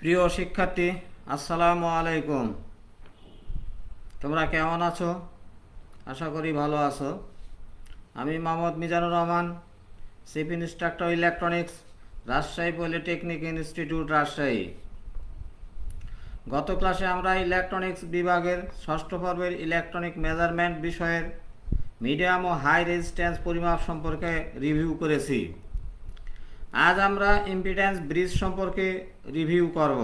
প্রিয় শিক্ষার্থী, আসসালামু আলাইকুম। তোমরা কেমন আছো? আশা করি ভালো আছো। আমি Mohammad Mizanur Rahman, chief instructor electronics, Rajshahi polytechnic institute, Rajshahi. গত ক্লাসে আমরা ইলেকট্রনিক্স বিভাগের ষষ্ঠ পর্বের ইলেকট্রনিক মেজারমেন্ট বিষয়ের মিডিয়াম ও হাই রেজিস্ট্যান্স পরিমাপ সম্পর্কে রিভিউ করেছি। আজ আমরা ইম্পিডেন্স ব্রিজ সম্পর্কে রিভিউ করব।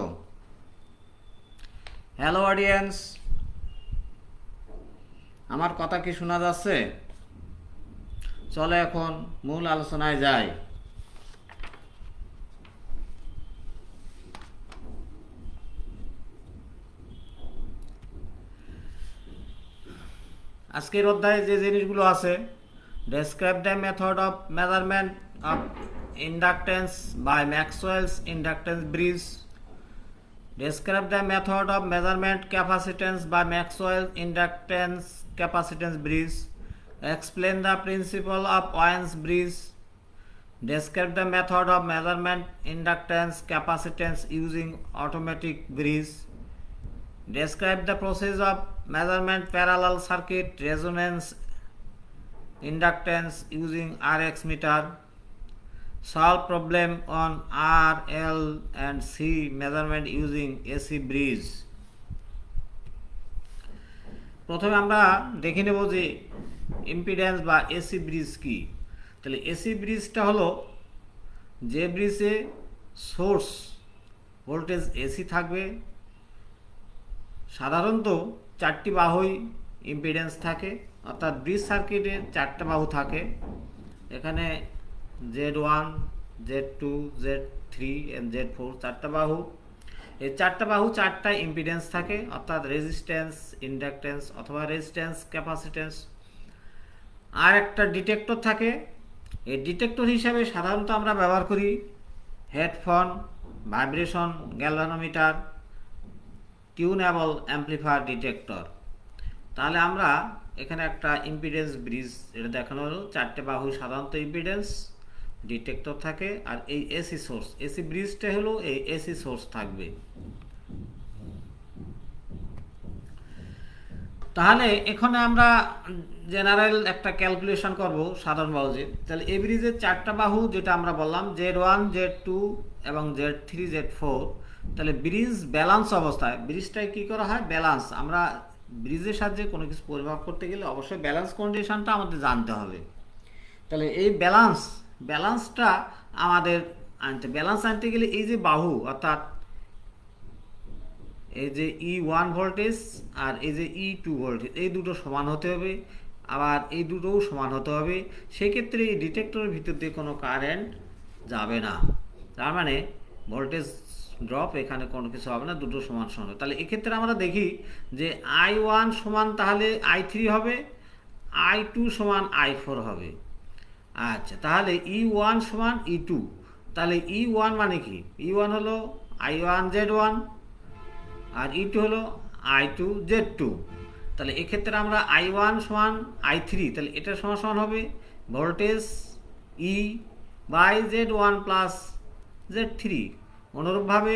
হ্যালো অডিয়েন্স, আমার কথা কি শোনা যাচ্ছে? চলো এখন মূল আলোচনায় যাই। আজকের অধ্যায়ে যে জিনিসগুলো আছে, describe the method of measurement of inductance by Maxwell's inductance bridge, describe the method of measurement capacitance by Maxwell inductance capacitance bridge, explain the principle of Wien's bridge, describe the method of measurement inductance capacitance using automatic bridge, describe the process of measurement parallel circuit resonance inductance using RX meter, solve problem on R, L and C measurement using AC bridge. প্রথমে আমরা দেখে নেব যে impedance বা AC bridge কি। তাহলে AC ব্রিজটা হলো যে ব্রিজে সোর্স ভোল্টেজ এসি থাকবে। সাধারণত চারটি বাহুই ইম্পিডেন্স থাকে, অর্থাৎ ব্রিজ সার্কিটে চারটা বাহু থাকে। এখানে Z1, Z2, Z3 and Z4 চারটা বাহু। এই চারটা বাহু চারটা ইম্পিডেন্স থাকে, অর্থাৎ রেজিস্ট্যান্স, ইন্ডাকটেন্স অথবা রেজিস্ট্যান্স, ক্যাপাসিটেন্স। আর একটা ডিটেক্টর থাকে। এই ডিটেক্টর হিসাবে সাধারণত আমরা ব্যবহার করি headphone, vibration galvanometer, tunable amplifier detector. তাহলে আমরা এখানে একটা ইম্পিডেন্স ব্রিজ এটা দেখানো হলো। চারটে বাহু সাধারণত ইম্পিডেন্স, ডিটেক্টর থাকে আর এই এসি সোর্স, এসি ব্রিজটা হলো এই এসি সোর্স থাকবে। তাহলে এখানে আমরা জেনারেল একটা ক্যালকুলেশন করব সাধারণ বাহুজে। তাহলে এই ব্রিজের চারটা বাহু যেটা আমরা বললাম Z1, Z2 এবং Z3, Z4। তাহলে ব্রিজ ব্যালান্স অবস্থায়, ব্রিজটায় কি করা হয়? ব্যালান্স। আমরা ব্রিজের সাহায্যে কোনো কিছু পরিমাপ করতে গেলে অবশ্যই ব্যালান্স কন্ডিশনটা আমাদের জানতে হবে। তাহলে এই ব্যালান্সটা আমাদের ব্যালান্স আনতে গেলে এই যে বাহু, অর্থাৎ এই যে E1 ভোল্টেজ আর এই যে E2 ভোল্টেজ, এই দুটো সমান হতে হবে, আবার এই দুটোও সমান হতে হবে। সেক্ষেত্রে এই ডিটেক্টরের ভিতর দিয়ে কোনো কারেন্ট যাবে না। তার মানে ভোল্টেজ ড্রপ এখানে কোনো কিছু হবে না, দুটো সমান সমান হবে। তাহলে এক্ষেত্রে আমরা দেখি যে I1 সমান তাহলে I3 হবে, I2 সমান I4 হবে। আচ্ছা, তাহলে E1 সমান E2। তাহলে E1 মানে কি? E1 হলো I1 Z1 আর E2 হলো I2 Z2। তাহলে এক্ষেত্রে আমরা I1 সমান I3, তাহলে এটা সমান সমান হবে voltage E by Z1 plus Z3। অনুরূপভাবে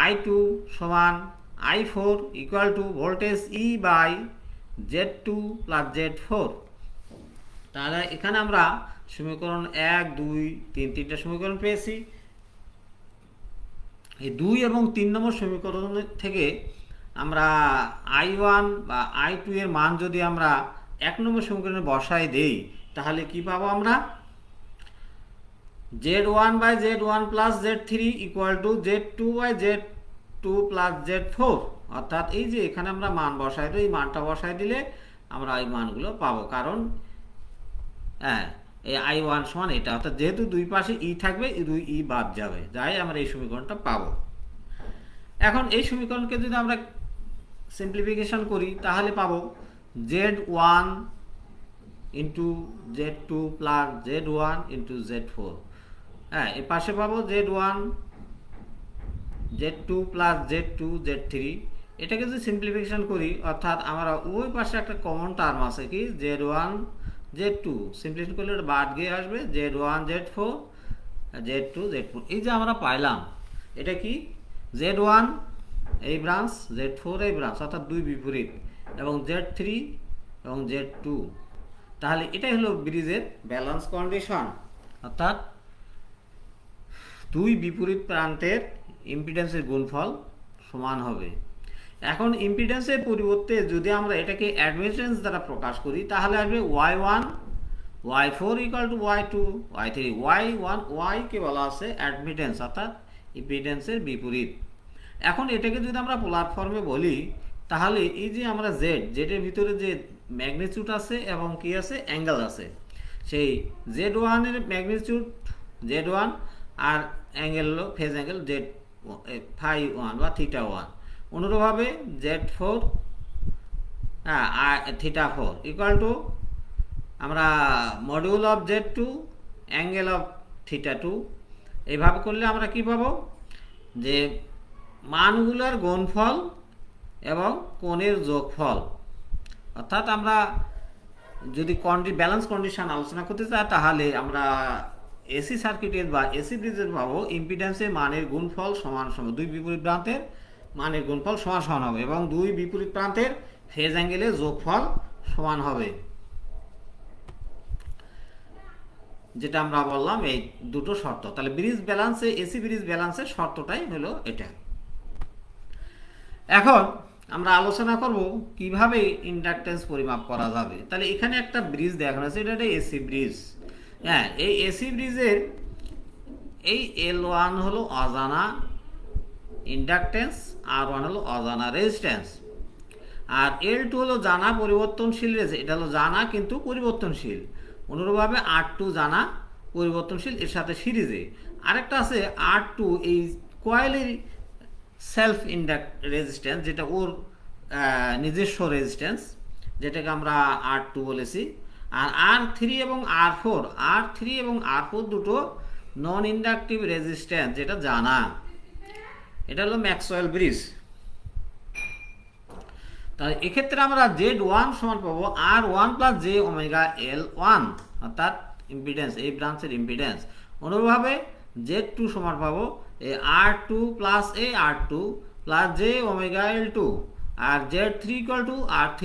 I2 সমান I4 equal to voltage E by Z2 plus Z4। তাহলে এখানে আমরা সমীকরণ 1, 2, 3 তিনটা সমীকরণ পেয়েছি। এই 2 এবং 3 নম্বর সমীকরণ থেকে আমরা I1 বা I2 এর মান যদি আমরা 1 নম্বর সমীকরণে বসায় দেই, তাহলে কি পাবো আমরা? Z1 by Z1 plus Z3 equal to Z2 by Z2 plus Z4। অর্থাৎ এই যে এখানে আমরা মান বসাই দিই, এই মানটা বসাই দিলে আমরা এই মানগুলো পাবো। কারণ হ্যাঁ, এই I1 সমান এটা, অর্থাৎ যেহেতু দুই পাশে ই থাকবে, এই দুই ই বাদ যাবে, যাই আমরা এই সমীকরণটা পাবো। এখন এই সমীকরণকে যদি আমরা সিম্পলিফিকেশন করি তাহলে পাবো Z1 into Z2 plus Z1 into Z4। হ্যাঁ, এই পাশে পাবো Z1, Z2 plus Z2, Z3। এটাকে যদি সিম্পলিফিকেশন করি, অর্থাৎ আমরা ওই পাশে একটা কমন টার্ম আছে কি Z1 Z2, সিম্পলিফিকেশন করলে বাদ গিয়ে আসবে Z1 Z4 Z2 Z4। এই যে আমরা পাইলাম, এটা কি Z1 এই ব্রাঞ্চ, Z4 এই ব্রাঞ্চ, অর্থাৎ দুই বিপরীত, এবং Z3 এবং Z2। তাহলে এটাই হলো ব্রিজের ব্যালেন্স কন্ডিশন, অর্থাৎ দুই বিপরীত প্রান্তের ইম্পিডেন্সের গুণফল সমান হবে। এখন ইম্পিডেন্সের পরিবর্তে যদি আমরা এটাকে অ্যাডমিটেন্স দ্বারা প্রকাশ করি তাহলে আসবে Y1 Y4 equal to Y2 Y3। Y1 Y কে বলা আছে অ্যাডমিটেন্স, অর্থাৎ ইম্পিডেন্সের বিপরীত। এখন এটাকে যদি আমরা পোলার ফর্মে বলি তাহলে এই যে আমরা জেডের ভিতরে যে ম্যাগনিটিউড আছে এবং কি আছে অ্যাঙ্গেল আছে, সেই Z1 এর ম্যাগনিটিউড Z1 আর অ্যাঙ্গেল হলো ফেজ অ্যাঙ্গেল φ1 বা θ1। অনুরূপভাবে Z4 θ4 ইকুয়াল টু আমরা module of Z2 angle of θ2। এইভাবে করলে আমরা কি পাবো, যে মানগুলোর গুণফল এবং কোণের যোগফল। অর্থাৎ আমরা যদি ব্যালেন্স কন্ডিশন আলোচনা করতে চাই তাহলে আমরা এসি সার্কিটের বা এসি ব্রিজের পাবো ইম্পিডেন্সের মানের গুণফল সমান সমান, দুই বিপরীত প্রান্তের মানের গুণফল সমান সমান হবে এবং দুই বিপরীত প্রান্তের ফেজ অ্যাঙ্গেলের যোগফল সমান হবে, যেটা আমরা বললাম এই দুটো শর্ত। তাহলে ব্রিজ ব্যালেন্সে এসি ব্রিজ ব্যালেন্সের শর্তটাই হলো এটা। এখন আমরা আলোচনা করব কিভাবে ইন্ডাকটেন্স পরিমাপ করা যাবে। তাহলে এখানে একটা ব্রিজ দেখানো আছে, এটা একটা এসি ব্রিজ। হ্যাঁ, এই এসি ব্রিজের এই L1 হলো অজানা ইন্ডাকটেন্স, R1 হলো অজানা রেজিস্ট্যান্স, আর L2 হলো জানা পরিবর্তনশীল এটা হলো জানা কিন্তু পরিবর্তনশীল। অনুরূপভাবে R2 জানা পরিবর্তনশীল, এর সাথে সিরিজে আরেকটা আছে R2 এই কয়েলের সেলফ রেজিস্ট্যান্স, যেটা ওর নিজস্ব রেজিস্ট্যান্স, যেটাকে আমরা R2 বলেছি। আর R3 এবং R4 দুটো নন ইন্ডাকটিভ রেজিস্ট্যান্স, যেটা জানা। এটা হলো ম্যাক্সওয়েল ব্রিজ। তাহলে এক্ষেত্রে আমরা Z1 সমান পাবো R1 plus J omega L1, অর্থাৎ ইম্পিডেন্স, এই ব্রাঞ্চের ইম্পিডেন্স। অনুরূপভাবে Z2 সমান পাবো এই R2 plus R2 plus J omega L2, আর Z3 equal to R3,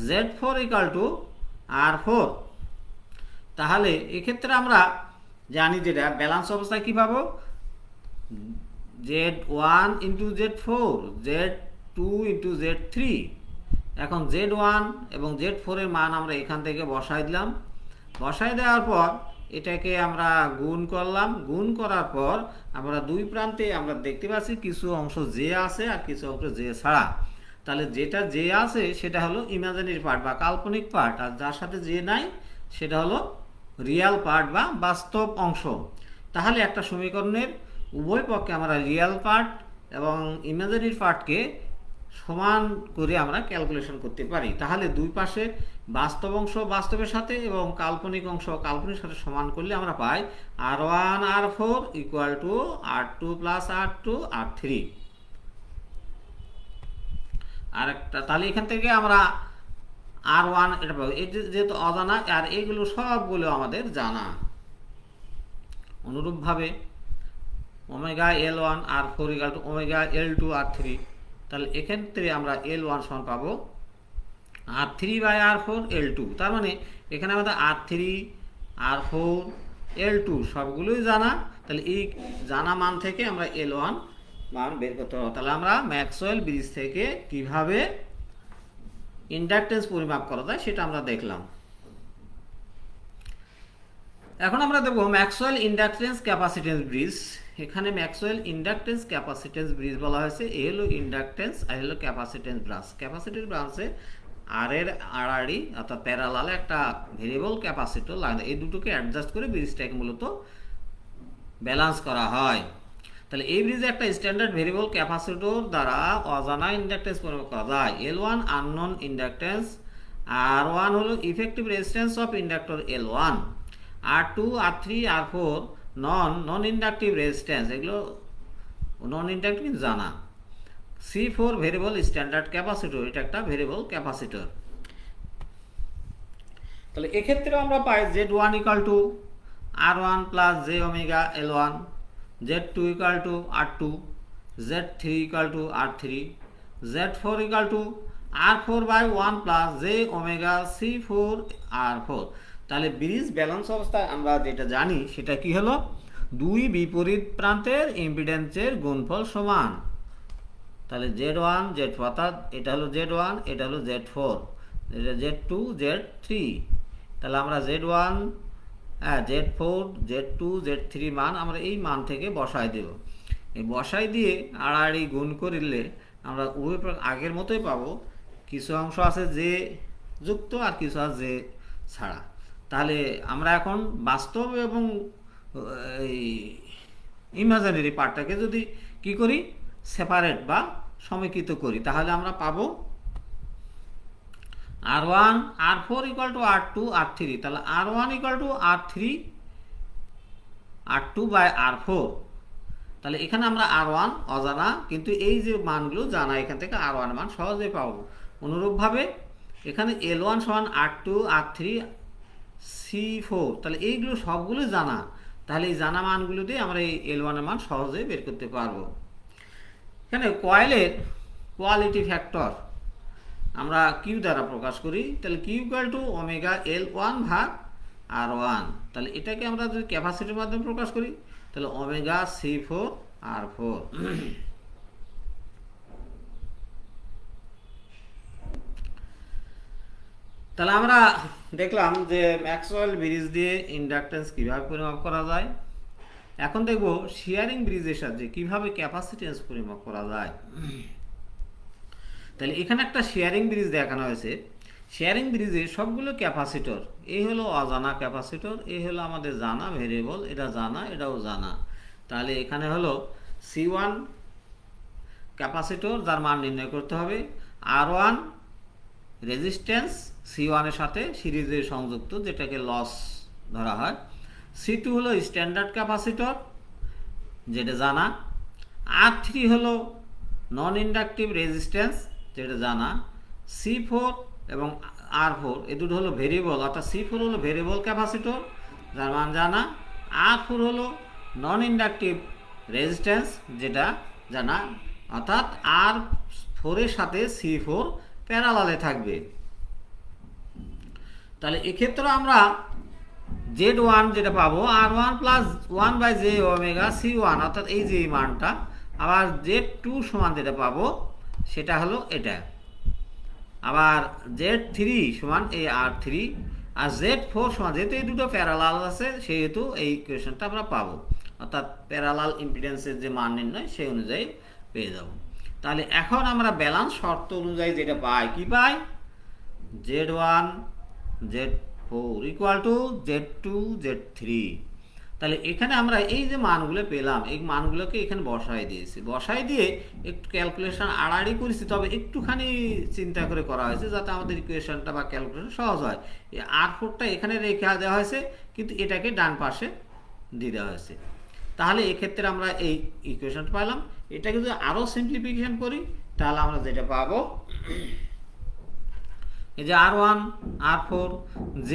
Z4 equal to R4। তাহলে এক্ষেত্রে আমরা জানি যেটা ব্যালেন্স অবস্থায় কি পাবো, Z1 into Z4, Z2 into Z3। এখন Z1 এবং Z4 এর মান আমরা এখান থেকে বসাই দিলাম। বসাই দেওয়ার পর এটাকে আমরা গুণ করলাম। গুণ করার পর আমরা দুই প্রান্তে আমরা দেখতে পাচ্ছি কিছু অংশ জে আছে আর কিছু অংশ জে ছাড়া। তাহলে যেটা জে আছে সেটা হলো ইমাজিনারি পার্ট বা কাল্পনিক পার্ট, আর যার সাথে জে নাই সেটা হলো রিয়াল পার্ট বা বাস্তব অংশ। তাহলে একটা সমীকরণের উভয় পক্ষে আমরা রিয়াল পার্ট এবং ইমাজিনারি পার্টকে সমান করে আমরা ক্যালকুলেশন করতে পারি। তাহলে দুই পাশে বাস্তব অংশ বাস্তবের সাথে এবং কাল্পনিক অংশ কাল্পনিক সাথে সমান করলে আমরা পাই R1 R4 equal to R2 plus R2 R3। আর একটা, তাহলে এখান থেকে আমরা R1 এটা পাবো, এই যেহেতু অজানা আর এইগুলো সবগুলো আমাদের জানা। অনুরূপভাবে omega L1 R4 equal two omega L2 R3। তাহলে এক্ষেত্রে আমরা L1 সমান পাবো R3 বাই R4 L2। তার মানে এখানে আমাদের R3 R4 L2 সবগুলোই জানা। তাহলে এই জানা মান থেকে আমরা L1 মান বের করতে হবে। তাহলে আমরা ম্যাক্সওয়েল ব্রিজ থেকে কিভাবে ইন্ডাকটেন্স পরিমাপ করা যায় সেটা আমরা দেখলাম। এখন আমরা দেখব ম্যাক্সওয়েল ইন্ডাকটেন্স ক্যাপাসিটেন্স ব্রিজ। এখানে ম্যাক্সওয়েল ইন্ডাকটেন্স ক্যাপাসিটেন্স ব্রিজ বলা হয়েছে। এ হলো ইন্ডাকটেন্স আর হলো ক্যাপাসিটেন্স ব্রাঞ্চ। ক্যাপাসিটর ব্রাঞ্চে আর এর আড়াআড়ি অর্থাৎ প্যারালালে একটা ভেরিয়েবল ক্যাপাসিটর লাগে, এই দুটোকে অ্যাডজাস্ট করে ব্রিজটাকে মূলত ব্যালেন্স করা হয়। তাহলে এই ব্রিজে একটা স্ট্যান্ডার্ড ভেরিয়েবল ক্যাপাসিটর দ্বারা অজানা ইন্ডাকটেন্স পরিমাপ করা যায়। L1 আননোন ইন্ডাকটেন্স, R1 হলো effective resistance of inductor L1, R2 R3 R4 non inductive resistance, এগুলো নন ইন্ডাকটিভ জানা। C4 ভেরিয়েবল স্ট্যান্ডার্ড ক্যাপাসিটর, এটা একটা ভেরিয়েবল ক্যাপাসিটর। তাহলে এক্ষেত্রে আমরা পাই Z1 equal to R1 plus J omega L1। Z2 equal to R2, Z3 equal to R3, Z4 equal to R4 by 1 plus J omega C4 R4। তাহলে bridge balance অবস্থায় আমরা যেটা জানি সেটা কি হলো, দুই বিপরীত প্রান্তের ইম্পিডেন্সের গুণফল সমান। তাহলে Z1 Z4 অর্থাৎ এটা হলো Z1, এটা হলো Z4, এটা Z2 Z3। তাহলে আমরা Z1 Z4 Z2 Z3 মান আমরা এই মান থেকে বসাই দেব। এই বসাই দিয়ে আড়াআড়ি গুণ করলে আমরা উভয় আগের মতোই পাবো। কিছু অংশ আছে যে যুক্ত আর কিছু আছে যে ছাড়া। তাহলে আমরা এখন বাস্তব এবং এই ইমাজিনারি পার্টটাকে যদি কি করি, সেপারেট বা সমীকৃত করি, তাহলে আমরা পাবো R1 R4 equal to R2 R3। তাহলে R1 equal to R3 R2 by R4। তাহলে এখানে আমরা R1 অজানা, কিন্তু এই যে মানগুলো জানা, এখান থেকে R1 মান সহজেই পাবো। অনুরূপভাবে এখানে L1 সমান R2 R3 C4, তাহলে এইগুলো সবগুলো জানা। তাহলে এই জানা মানগুলো দিয়ে আমরা এই L1 এর মান সহজেই বের করতে পারবো। এখানে কয়েলের কোয়ালিটি ফ্যাক্টর আমরা কিউ দ্বারা প্রকাশ করি। তাহলে Q equal to omega L1 ভাগ R1। তাহলে এটাকে আমরা যদি ক্যাপাসিটির মাধ্যমে প্রকাশ করি, তাহলে ওমেগা C4 R4। তাহলে আমরা দেখলাম যে ম্যাক্সওয়েল ব্রিজ দিয়ে ইন্ডাকটেন্স কিভাবে পরিমাপ করা যায়। এখন দেখব শিয়ারিং ব্রিজের সাহায্যে কিভাবে ক্যাপাসিটেন্স পরিমাপ করা যায়। তাহলে এখানে একটা শেয়ারিং ব্রিজ দেখানো হয়েছে। শেয়ারিং ব্রিজে সবগুলো ক্যাপাসিটর, এই হলো অজানা ক্যাপাসিটর, এই হলো আমাদের জানা ভেরিয়েবল, এটা জানা এটাও জানা। তাহলে এখানে হলো C1 ক্যাপাসিটর যার মান নির্ণয় করতে হবে, R1 রেজিস্ট্যান্স C1 এর সাথে সিরিজে সংযুক্ত যেটাকে লস ধরা হয়, C2 হলো স্ট্যান্ডার্ড ক্যাপাসিটর যেটা জানা, R3 হলো নন ইন্ডাকটিভ রেজিস্ট্যান্স যেটা জানা, C4 এবং R4 এই দুটো হলো ভেরিয়েবল, অর্থাৎ C4 হলো ভেরিয়েবল ক্যাপাসিটর যার মান জানা, R4 হলো নন ইন্ডাকটিভ রেজিস্ট্যান্স যেটা জানা, অর্থাৎ R4 এর সাথে C4 প্যারালালে থাকবে। তাহলে এক্ষেত্রে আমরা Z1 যেটা পাবো R1 plus 1 by J omega C1, অর্থাৎ এই যে মানটা। আবার Z2 সমান যেটা পাবো সেটা হলো এটা। আবার Z3 সমান এই R3, আর Z4 সমান, যেহেতু এই দুটো প্যারালাল আছে সেহেতু এই ইকুয়েশনটা আমরা পাবো, অর্থাৎ প্যারালাল ইম্পিডেন্সের যে মান নির্ণয় সেই অনুযায়ী পেয়ে যাব। তাহলে এখন আমরা ব্যালেন্স শর্ত অনুযায়ী যেটা পাই, কি পাই, Z1 Z4 equal to Z2 Z3। তাহলে এখানে আমরা এই যে মানগুলো পেলাম এই মানগুলোকে এখানে বসাই দিয়েছি, বসাই দিয়ে একটু ক্যালকুলেশন আড়াআড়ি করেছি, তবে একটুখানি চিন্তা করে করা হয়েছে যাতে আমাদের ইকুয়েশনটা বা ক্যালকুলেশন সহজ হয়। এই R4টা এখানে রেখে দেওয়া হয়েছে, কিন্তু এটাকে ডান পাশে দিয়ে দেওয়া হয়েছে। তাহলে এক্ষেত্রে আমরা এই ইকুয়েশনটা পেলাম। এটাকে যদি আরও সিম্পলিফিকেশন করি তাহলে আমরা যেটা পাবো, এই যে R1 R4 J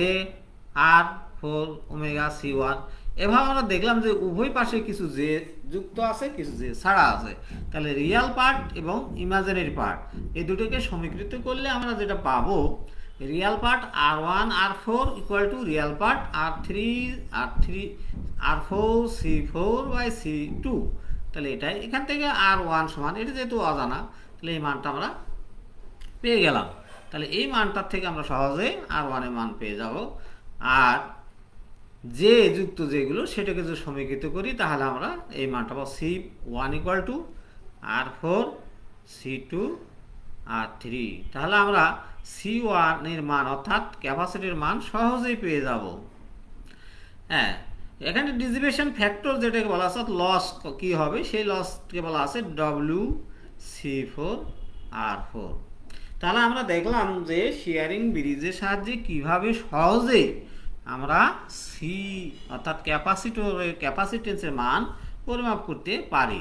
R4 omega C1। এভাবে আমরা দেখলাম যে উভয় পাশে কিছু জে যুক্ত আছে কিছু জে ছাড়া আছে। তাহলে রিয়াল পার্ট এবং ইমাজিনারি পার্ট এই দুটোকে সমীকৃত করলে আমরা যেটা পাবো, real part R1 R4 equal to real part R4 C4 by C2। তাহলে এটাই, এখান থেকে R1 সমান, এটা যেহেতু অজানা তাহলে এই মানটা আমরা পেয়ে গেলাম। তাহলে এই মানটার থেকে আমরা সহজে R1 এর মান পেয়ে যাব। আর যে যুক্ত যেগুলো সেটাকে যদি সমীকৃত করি তাহলে আমরা এই মানটা পাবো C1 equal to R4 C2 R3। তাহলে আমরা C1 এর মান অর্থাৎ ক্যাপাসিটির মান সহজেই পেয়ে যাব। হ্যাঁ, এখানে ডিসিপেশন ফ্যাক্টর যেটাকে বলা আছে লস কি হবে, সেই লসকে বলা আছে WC4R4। তাহলে আমরা দেখলাম যে শেয়ারিং ব্রিজের সাহায্যে কিভাবে সহজে আমরা সি অর্থাৎ ক্যাপাসিটেন্সের মান পরিমাপ করতে পারি।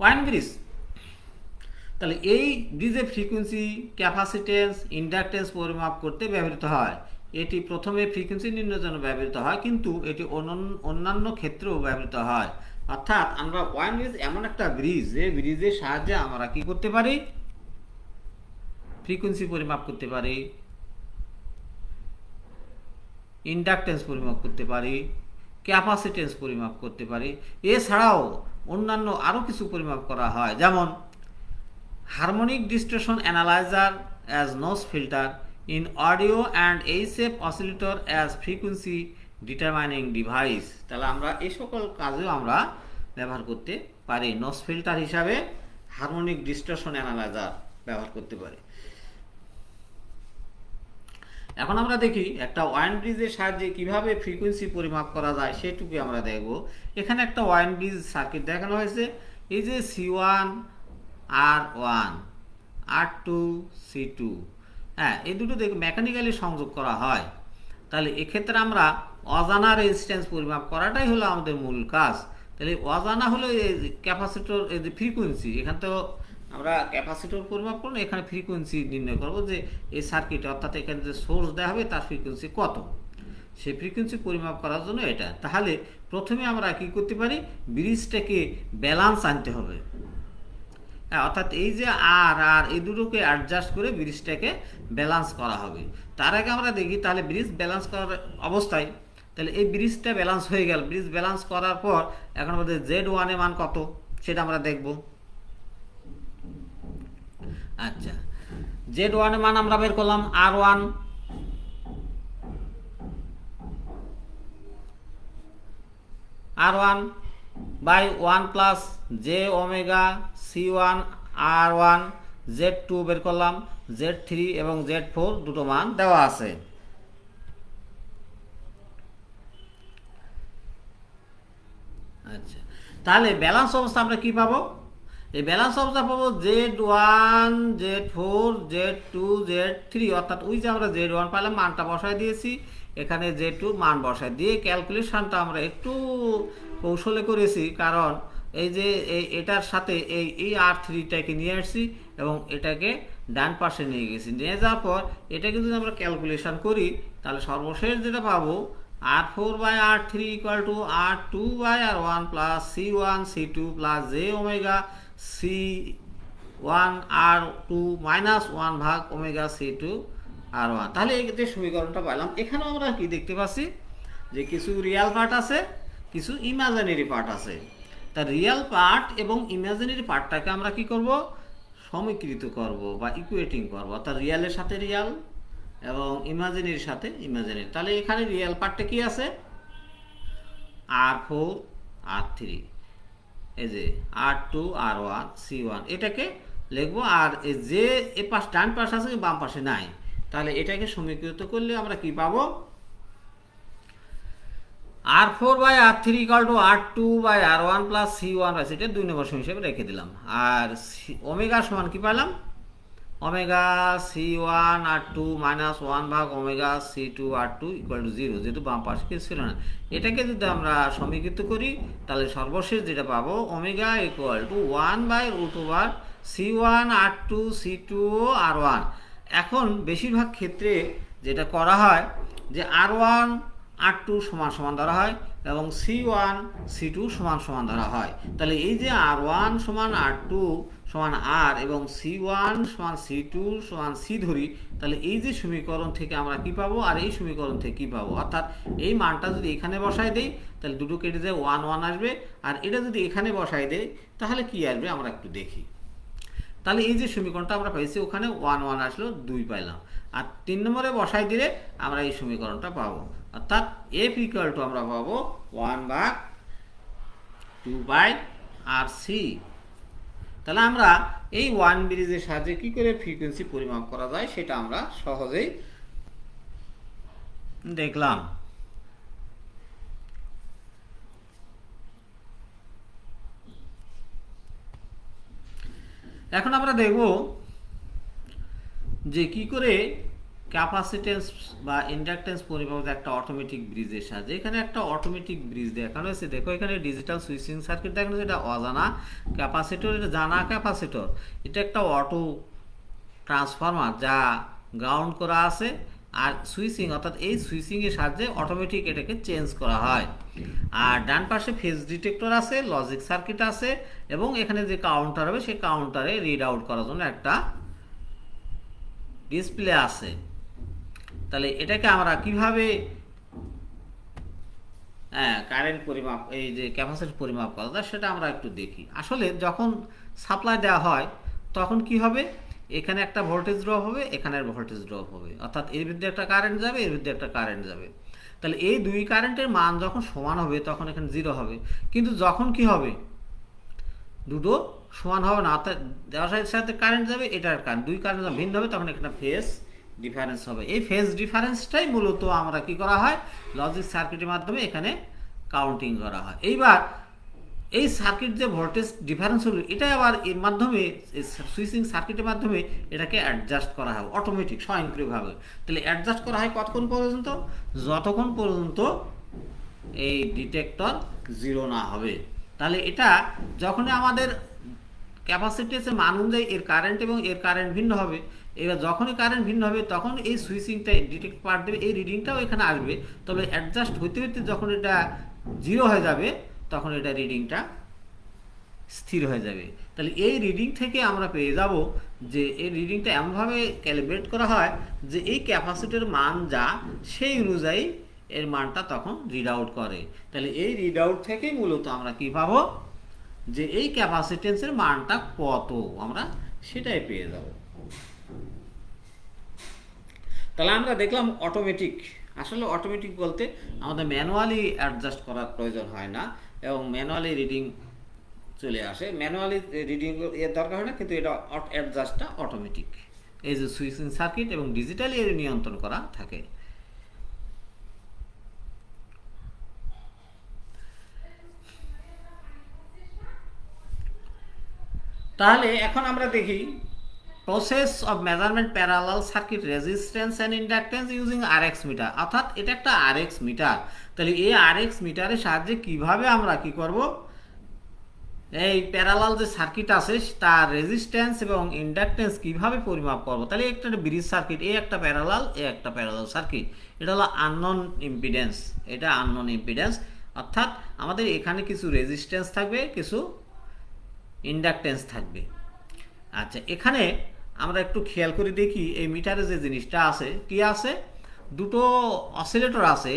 ওয়াইন ব্রিজ, তাহলে এই ব্রিজের ফ্রিকোয়েন্সি, ক্যাপাসিটেন্স, ইন্ডাকটেন্স পরিমাপ করতে ব্যবহৃত হয়। এটি প্রথমে ফ্রিকোয়েন্সি নির্ণয়ের জন্য ব্যবহৃত হয়, কিন্তু এটি অন্যান্য ক্ষেত্রেও ব্যবহৃত হয়। অর্থাৎ আমরা ওয়াইন ব্রিজ এমন একটা ব্রিজ, যে ব্রিজের সাহায্যে আমরা কি করতে পারি, ফ্রিকোয়েন্সি পরিমাপ করতে পারি, ইন্ডাকটেন্স পরিমাপ করতে পারি, ক্যাপাসিটেন্স পরিমাপ করতে পারি। এছাড়াও অন্যান্য আরও কিছু পরিমাপ করা হয়, যেমন harmonic distortion analyser as noise filter, in audio and HF oscillator as frequency determining device. তাহলে আমরা এই সকল কাজেও আমরা ব্যবহার করতে পারি। নয়েজ ফিল্টার হিসাবে হারমোনিক ডিস্টরশন অ্যানালাইজার ব্যবহার করতে পারি। এখন আমরা দেখি একটা ওয়াইন ব্রিজের সাহায্যে কিভাবে ফ্রিকোয়েন্সি পরিমাপ করা যায়, সেটুকু আমরা দেখব। এখানে একটা ওয়াইন ব্রিজ সার্কিট দেখানো হয়েছে। এই যে C1 R1 R2 C2, হ্যাঁ, এই দুটো দেখে মেকানিক্যালি সংযোগ করা হয়। তাহলে এক্ষেত্রে আমরা অজানা রেজিস্ট্যান্স পরিমাপ করাটাই হলো আমাদের মূল কাজ। তাহলে অজানা হলো এই ক্যাপাসিটর, এই যে ফ্রিকোয়েন্সি, এখান তো আমরা ক্যাপাসিটর পরিমাপ করবো, এখানে ফ্রিকোয়েন্সি নির্ণয় করবো যে এই সার্কিটে, অর্থাৎ এখানে যে সোর্স দেওয়া হবে তার ফ্রিকোয়েন্সি কত, সেই ফ্রিকোয়েন্সি পরিমাপ করার জন্য এটা। তাহলে প্রথমে আমরা কি করতে পারি, ব্রিজটাকে ব্যালান্স আনতে হবে। হ্যাঁ, অর্থাৎ এই যে আর আর এই দুটোকে অ্যাডজাস্ট করে ব্রিজটাকে ব্যালান্স করা হবে। তার আগে আমরা দেখি তাহলে ব্রিজ ব্যালান্স করার অবস্থায়, তাহলে এই ব্রিজটা ব্যালান্স হয়ে গেল। ব্রিজ ব্যালান্স করার পর এখন আমাদের Z1 এর মান কত সেটা আমরা দেখব। আচ্ছা, Z1 এর মান আমরা বের করলাম R1 by 1 plus j omega C1 R1, Z2 বের করলাম, Z3 এবং Z4 দুটো মান দেওয়া আছে। আচ্ছা, তাহলে ব্যালেন্স অবস্থা আমরা কি পাবো, এই ব্যালেন্স অবস্থা পাবো Z1 Z4 Z2 Z3, অর্থাৎ ওই যে আমরা Z1 পাইলাম মানটা বসায় দিয়েছি, এখানে Z2 মান বসায় দিয়ে ক্যালকুলেশনটা আমরা একটু কৌশলে করেছি, কারণ এই যে এটার সাথে এই R3টাকে নিয়ে আসছি এবং এটাকে ডান পাশে নিয়ে গেছি। নিয়ে যাওয়ার পর এটাকে যদি আমরা ক্যালকুলেশন করি, তাহলে সর্বশেষ যেটা পাবো R4 by R3 equal to R2 by R1 plus C1 C2 plus j omega C1 R2 minus 1 ভাগ ওমেগা C2 R1। তাহলে এই যে সমীকরণটা পাইলাম, এখানেও আমরা কি দেখতে পাচ্ছি যে কিছু রিয়াল পার্ট আছে, কিছু ইমাজিনারি পার্ট আছে। তা রিয়াল পার্ট এবং ইমাজিনারি পার্টটাকে আমরা কি করব, সমীকৃত করব বা ইকুয়েটিং করব, অর্থাৎ রিয়ালের সাথে রিয়াল এবং ইমাজিনারির সাথে ইমাজিনারি। তাহলে এখানে রিয়াল পার্টটা কি আছে, R4 R3, এই যে R2 R1 C1, এটাকে লিখবো। আর যে এ পাশ ডান পাশ আছে বাম পাশে নাই, তাহলে এটাকে সমীকৃত করলে আমরা কি পাবো, R4 by R3 equal to R2 by R1 plus C1 by এটা 2 নম্বর সমীকরণ হিসেবে রেখে দিলাম। আর ওমেগা সমান কি পেলাম, ওমেগা C1 R2 মাইনাস 1 ভাগ omega C2 R2 equal to 0, যেহেতু বাম পাশে কিছু ছিল না। এটাকে যদি আমরা সমীকৃত করি, তাহলে সর্বশেষ যেটা পাবো omega equal to 1 by root over C1 R2 C2 R1। এখন বেশিরভাগ ক্ষেত্রে যেটা করা হয় যে R1 R2 সমান সমান ধরা হয় এবং C1 C2 সমান সমান ধরা হয়। তাহলে এই যে R1 সমান R2 সমান R এবং C1 সমান C2 সমান C ধরি, তাহলে এই যে সমীকরণ থেকে আমরা কি পাবো আর এই সমীকরণ থেকে কি পাবো, অর্থাৎ এই মানটা যদি এখানে বসাই দেই তাহলে দুটো কেটে যায় 1 1 আসবে, আর এটা যদি এখানে বসাই দেই তাহলে কি আসবে আমরা একটু দেখি। তাহলে এই যে সমীকরণটা আমরা পাইছি ওখানে 1 1 আসলো, 2 পাইলাম, আর 3 নম্বরে বসাই দিলে আমরা এই সমীকরণটা পাবো, অর্থাৎ F ইকুয়াল টু আমরা পাবো 1 ভাগ 2 বাই RC। তাহলে আমরা এই ওয়ান ব্রিজের সাহায্যে কি করে ফ্রিকোয়েন্সি পরিমাপ করা যায় সেটা আমরা সহজেই দেখলাম। এখন আমরা দেখব যে কি করে ক্যাপাসিটেন্স বা ইন্ডাকটেন্স পরিমাপ একটা অটোমেটিক ব্রিজের সাহায্যে। এখানে একটা অটোমেটিক ব্রিজ দেখানো হয়েছে, দেখো এখানে ডিজিটাল সুইচিং সার্কিট দেখানো হয়েছে, এটা অজানা ক্যাপাসিটর, এটা জানা ক্যাপাসিটর, এটা একটা অটো ট্রান্সফরমার যা গ্রাউন্ড করা আছে, আর সুইচিং অর্থাৎ এই সুইচিংয়ের সাহায্যে অটোমেটিক এটাকে চেঞ্জ করা হয়। আর ডান পাশে ফেজ ডিটেক্টর আছে, লজিক সার্কিট আছে, এবং এখানে যে কাউন্টার হবে সেই কাউন্টারে রিড আউট করার জন্য একটা ডিসপ্লে আছে। তাহলে এটাকে আমরা কিভাবে কারেন্ট পরিমাপ, এই যে ক্যাপাসিটি পরিমাপ করা যায় সেটা আমরা একটু দেখি। আসলে যখন সাপ্লাই দেওয়া হয় তখন কি হবে, এখানে একটা ভোল্টেজ ড্রপ হবে, এখানে ভোল্টেজ ড্রপ হবে, অর্থাৎ এর ভিতরে একটা কারেন্ট যাবে, এর ভিতরে একটা কারেন্ট যাবে। তাহলে এই দুই কারেন্টের মান যখন সমান হবে তখন এখানে জিরো হবে। কিন্তু যখন কি হবে, দুটো সমান হবে না, অর্থাৎ দেওয়ার সাথে কারেন্ট যাবে, এটার কারেন্ট, দুই কারেন্ট ভিন্ন হবে, তখন এখানে ফেজ ডিফারেন্স হবে। এই ফেজ ডিফারেন্সটাই মূলত আমরা কি করা হয়, লজিক সার্কিটের মাধ্যমে এখানে কাউন্টিং করা হয়। এইবার এই সার্কিট যে ভোল্টেজ ডিফারেন্স হলো, এটা আবার এর মাধ্যমে সুইচিং সার্কিটের মাধ্যমে এটাকে অ্যাডজাস্ট করা হয় অটোমেটিক স্বয়ংক্রিয়ভাবে। তাহলে অ্যাডজাস্ট করা হয় কতক্ষণ পর্যন্ত, যতক্ষণ পর্যন্ত এই ডিটেক্টর জিরো না হবে। তাহলে এটা যখনই আমাদের ক্যাপাসিটিসের মান অনুযায়ী এর কারেন্ট এবং এর কারেন্ট ভিন্ন হবে, এবার যখনই কারেন্ট ভিন্ন হবে তখন এই সুইচিংটা ডিটেক্ট পার্ট দেবে, এই রিডিংটাও এখানে আসবে। তবে অ্যাডজাস্ট হইতে হইতে যখন এটা জিরো হয়ে যাবে তখন এটা রিডিংটা স্থির হয়ে যাবে। তাহলে এই রিডিং থেকে আমরা পেয়ে যাব যে এই রিডিংটা এমনভাবে ক্যালিব্রেট করা হয় যে এই ক্যাপাসিটির মান যা সেই অনুযায়ী এর মানটা তখন রিড আউট করে। তাহলে এই রিড আউট থেকেই মূলত আমরা কি পাবো, যে এই ক্যাপাসিটেন্সের মানটা কত আমরা সেটাই পেয়ে যাব। তাহলে আমরা দেখলাম অটোমেটিক। আসলে অটোমেটিক বলতে আমাদের ম্যানুয়ালি অ্যাডজাস্ট করার প্রয়োজন হয় না, এবং ম্যানুয়ালি রিডিং চলে আসে, ম্যানুয়ালি রিডিং এর দরকার হয় না, কিন্তু এটা অ্যাডজাস্টটা অটোমেটিক। এই যে সুইচিং সার্কিট এবং ডিজিটালি এর নিয়ন্ত্রণ করা থাকে। তাহলে এখন আমরা দেখি process of measurement parallel circuit resistance and inductance using RX meter, অর্থাৎ এটা একটা আরএক্স মিটার। তাহলে এই আরএক্স মিটারের সাহায্যে কিভাবে আমরা কি করব, এই প্যারালাল যে সার্কিট আছে তার রেজিস্ট্যান্স এবং ইন্ডাকটেন্স কিভাবে পরিমাপ করব। তাহলে একটা ব্রিজ সার্কিট, এই একটা প্যারালাল, এই একটা প্যারালাল সার্কিট, এটা হলো আননোন ইম্পিডেন্স, এটা আননোন ইম্পিডেন্স, অর্থাৎ আমাদের এখানে কিছু রেজিস্ট্যান্স থাকবে, কিছু ইন্ডাকটেন্স থাকবে। আচ্ছা, এখানে আমরা একটু খেয়াল করে দেখি এই মিটারে যে জিনিসটা আছে, কি আছে, দুটো অসিলেটর আছে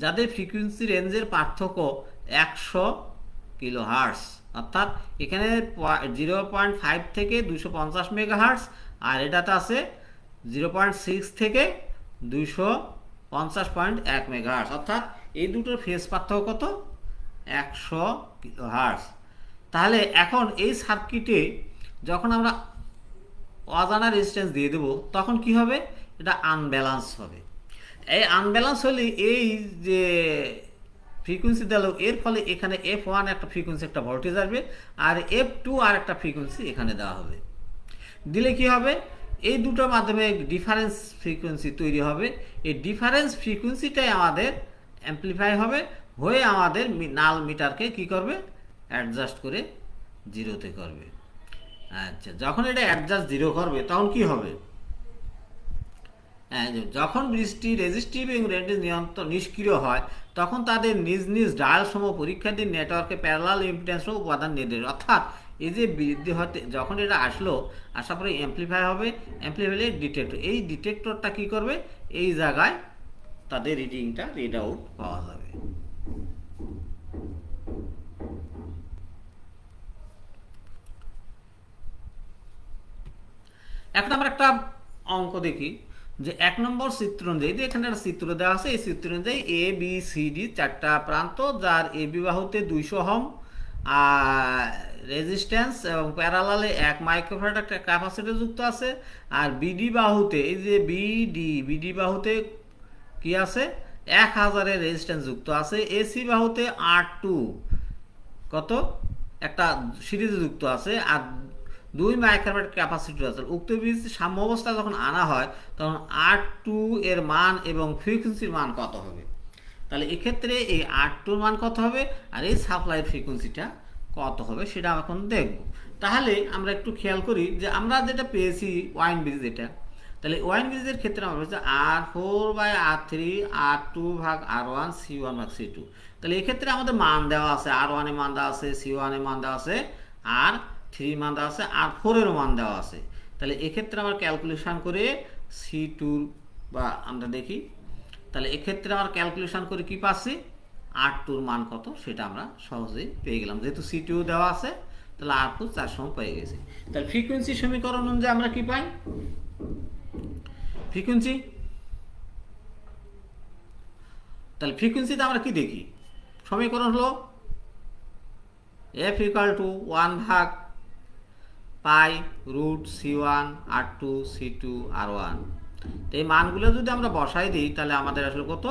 যাদের ফ্রিকোয়েন্সি রেঞ্জের পার্থক্য 100 কিলোহার্টজ, অর্থাৎ এখানে 0.5 থেকে 250 মেগাহার্টজ, আর এটাতে আছে 0.6 থেকে 250.1 মেগাহার্টজ, অর্থাৎ এই দুটোর ফেজ পার্থক্য কত, 100 কিলোহার্টজ। তাহলে এখন এই সার্কিটে যখন আমরা অজানা রেজিস্ট্যান্স দিয়ে দেবো তখন কি হবে, এটা আনব্যালেন্স হবে। এই আনব্যালেন্স হলে এই যে ফ্রিকোয়েন্সি দিল, এর ফলে এখানে F1 একটা ফ্রিকোয়েন্সি, একটা ভোল্টেজ আসবে, আর F2 আর একটা ফ্রিকোয়েন্সি এখানে দেওয়া হবে। দিলে কি হবে, এই দুটোর মাধ্যমে ডিফারেন্স ফ্রিকোয়েন্সি তৈরি হবে। এই ডিফারেন্স ফ্রিকোয়েন্সিটাই আমাদের অ্যাম্প্লিফাই হবে, হয়ে আমাদের নাল মিটারকে কি করবে, অ্যাডজাস্ট করে জিরোতে করবে। আচ্ছা, যখন এটা অ্যাডজাস্ট জিরো করবে তখন কি হবে, যখন বৃষ্টি রেজিস্টিভ এবং রেডিস নিয়ন্ত্রণ নিষ্ক্রিয় হয় তখন তাদের নিজ নিজ ডায়াল সমূহ পরীক্ষাধীন নেটওয়ার্কে প্যারালাল ইম্পিডেন্স উপাদান নির্দেশ, অর্থাৎ এই যে বৃদ্ধি হতে যখন এটা আসলো, আসার পরে অ্যাম্প্লিফাই হবে, অ্যাম্প্লিফাই হলে ডিটেক্টর, এই ডিটেক্টরটা কি করবে, এই জায়গায় তাদের রিডিংটা রিড আউট পাওয়া যাবে। এখন আমরা একটা অঙ্ক দেখি, যে 1 নম্বর চিত্র অনুযায়ী, এখানে একটা চিত্র দেওয়া আছে, এই চিত্র অনুযায়ী এ বি সি ডি চারটা প্রান্ত, যার এ বি বাহুতে 200 ওহম রেজিস্ট্যান্স এবং প্যারালালে 1 মাইক্রোফ্যারাড একটা ক্যাপাসিটর যুক্ত আছে, আর বিডি বাহুতে, এই যে বিডি বাহুতে কি আছে, 1000 এর রেজিস্ট্যান্স যুক্ত আছে, এসি বাহুতে R2 কত একটা সিরিজে যুক্ত আছে, আর 2 মাইক্রোফ্যারাড ক্যাপাসিটর আছে। উক্ত বীজ সাম্য অবস্থা যখন আনা হয় তখন R2 এর মান এবং ফ্রিকোয়েন্সির মান কত হবে। তাহলে এক্ষেত্রে এই R2 এর মান কত হবে আর এই সাপ্লাই ফ্রিকোয়েন্সিটা কত হবে সেটা এখন দেখব। তাহলে আমরা একটু খেয়াল করি যে আমরা যেটা পেয়েছি ওয়াইন ব্রিজ, এটা তাহলে ওয়াইন ব্রিজের ক্ষেত্রে আমরা বলছি R4/R3 R2 ভাগ R1 C1 ভাগ C2। তাহলে এক্ষেত্রে আমাদের মান দেওয়া আছে, R1 এ মান দেওয়া আছে, C1 এ মান দেওয়া আছে, R3 মান দেওয়া আছে, R4 এরও মান দেওয়া আছে। তাহলে এক্ষেত্রে আমরা ক্যালকুলেশন করে C2 বা আমরা দেখি, তাহলে এক্ষেত্রে আমরা ক্যালকুলেশন করে কি পাচ্ছি, R2 মান কত সেটা আমরা সহজেই পেয়ে গেলাম, যেহেতু C2 দেওয়া আছে তাহলে R2 4 সমান পেয়ে গেছি। তাহলে ফ্রিকোয়েন্সি সমীকরণ অনুযায়ী আমরা কি পাই, ফ্রিকোয়েন্সি, তাহলে ফ্রিকোয়েন্সিতে আমরা কি দেখি, সমীকরণ হলো F = 1 ভাগ পাই root C1 R2 C2 R1। তো এই মানগুলো যদি আমরা বসাই দিই তাহলে আমাদের আসলে কত,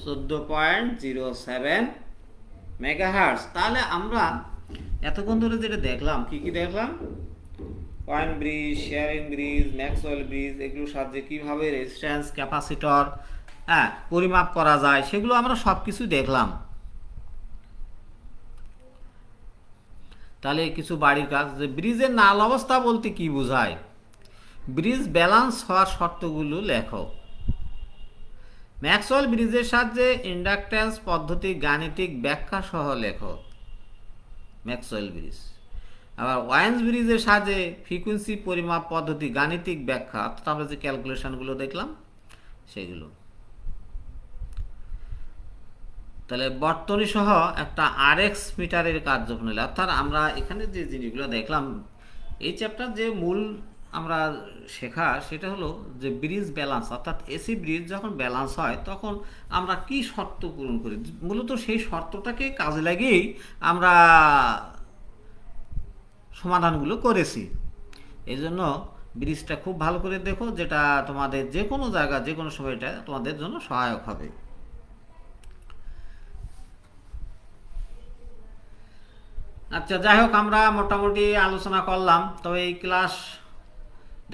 14.07 মেগাহার্টজ। তাহলে আমরা এতক্ষণ ধরে যেটা দেখলাম, কি কি দেখলাম, wine bridge, Schering bridge, Maxwell bridge, এগুলোর সাহায্যে কীভাবে রেজিস্ট্যান্স, ক্যাপাসিটর পরিমাপ করা যায় সেগুলো আমরা সব কিছু দেখলাম। তাহলে কিছু বাড়ির কাজ, যে ব্রিজের নাল অবস্থা বলতে কি বোঝায়, ব্রিজ ব্যালান্স হওয়ার শর্তগুলো লেখো। ম্যাক্সওয়েল ব্রিজের সাহায্যে ইন্ডাকট্যান্স পদ্ধতি গাণিতিক ব্যাখ্যা সহ লেখো, ম্যাক্সওয়েল ব্রিজ। আবার ওয়াইন্স ব্রিজের সাহায্যে ফ্রিকোয়েন্সি পরিমাপ পদ্ধতি গাণিতিক ব্যাখ্যা, অর্থাৎ আমরা যে ক্যালকুলেশনগুলো দেখলাম সেগুলো। তাহলে বর্তনী সহ একটা আরএক্স মিটারের কার্যপ্রণালী, অর্থাৎ আমরা এখানে যে জিনিসগুলো দেখলাম, এই চ্যাপ্টার যে মূল আমরা শেখা সেটা হলো যে ব্রিজ ব্যালান্স, অর্থাৎ এসি ব্রিজ যখন ব্যালান্স হয় তখন আমরা কি শর্ত পূরণ করি, মূলত সেই শর্তটাকে কাজে লাগিয়েই আমরা সমাধানগুলো করেছি। এই জন্য ব্রিজটা খুব ভালো করে দেখো, যেটা তোমাদের যে কোনো জায়গা যে কোনো সময়টা তোমাদের জন্য সহায়ক হবে। আচ্ছা, যাই হোক, আমরা মোটামুটি আলোচনা করলাম। তবে এই ক্লাস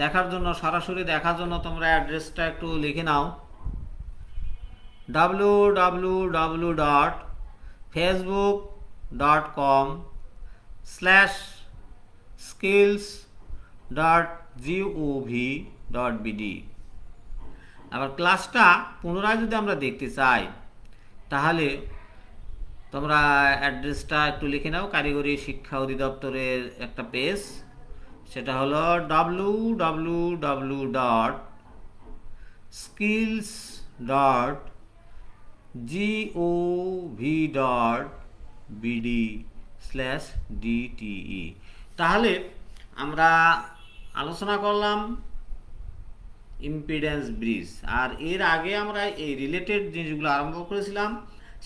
দেখার জন্য, সরাসরি দেখার জন্য তোমরা অ্যাড্রেসটা একটু লিখে নাও, www.facebook.com/skills.gov.bd। আবার ক্লাসটা পুনরায় যদি আমরা দেখতে চাই তাহলে তোমরা অ্যাড্রেসটা একটু লিখে নাও, কারিগরি শিক্ষা অধিদপ্তরের একটা পেজ, সেটা হলো www.skills.gov.bd/dte। তাহলে আমরা আলোচনা করলাম ইম্পিডেন্স ব্রিজ, আর এর আগে আমরা এই রিলেটেড জিনিসগুলো আরম্ভ করেছিলাম।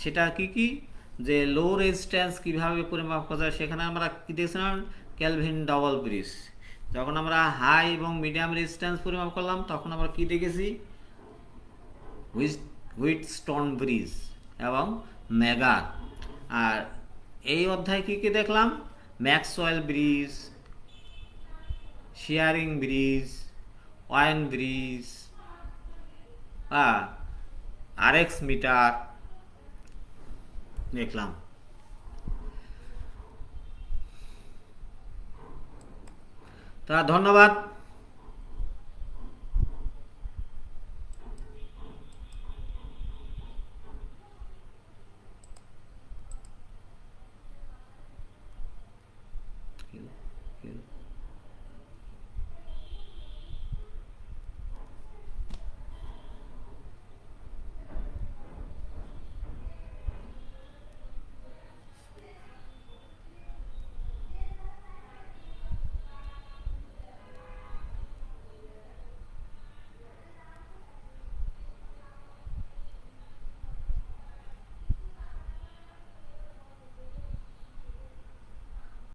সেটা কি কি, যে লো রেজিস্ট্যান্স কীভাবে পরিমাপ করা যায়, সেখানে আমরা কী দেখছিলাম, ক্যালভিন ডবল ব্রিজ। যখন আমরা হাই এবং মিডিয়াম রেজিস্ট্যান্স পরিমাপ করলাম তখন আমরা কি দেখেছি, হুইটস্টোন ব্রিজ এবং মেগা। আর এই অধ্যায় কী কী দেখলাম, Maxwell bridge, Schering bridge, Wien bridge, RX meter দেখলাম। তা ধন্যবাদ।